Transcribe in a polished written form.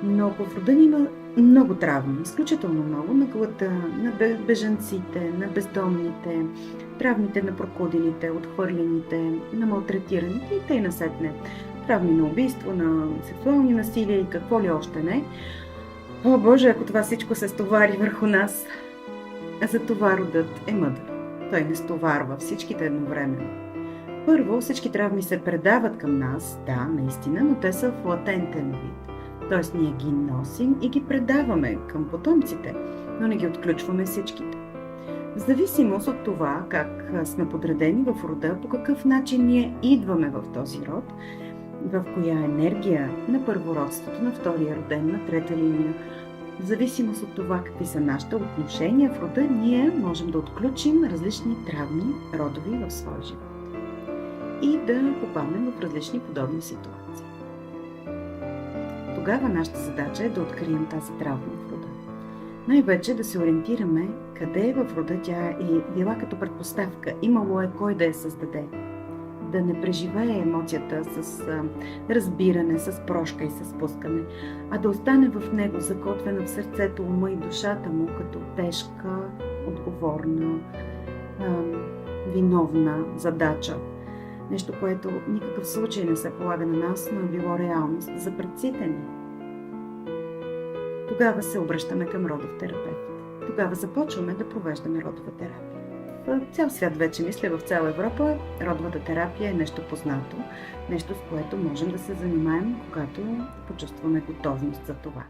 Но в рода ни има много травми, изключително много, на глада, на бежанците, на бездомните, травмите на прокудените, отхвърлените, на малтретираните и т.н. Травми на убийство, на сексуални насилия и какво ли още не. О, Боже, ако това всичко се стовари върху нас, затова родът е мъдър. Той не стоварва всичките едновременно. Първо, всички травми се предават към нас, да, наистина, но те са в латентен вид. Тоест ние ги носим и ги предаваме към потомците, но не ги отключваме всичките. В зависимост от това как сме подредени в рода, по какъв начин ние идваме в този род, в коя енергия на първородството, на втория роден, на трета линия, в зависимост от това какви са нашите отношения в рода, ние можем да отключим различни травми, родови в своя живот и да попаднем в различни подобни ситуации. Тогава нашата задача е да открием тази травма в рода. Най-вече да се ориентираме къде в рода тя е била като предпоставка, имало е кой да я създаде. Да не преживее емоцията с разбиране, с прошка и с пускане, а да остане в него закотвена в сърцето, ума и душата му като тежка, отговорна, виновна задача. Нещо, което никакъв случай не се полага на нас, но е било реалност за предците ни. Тогава се обръщаме към родов терапевт. Тогава започваме да провеждаме родова терапия. В цял свят вече, мисля, в цяла Европа, родовата терапия е нещо познато, нещо с което можем да се занимаем, когато почувстваме готовност за това.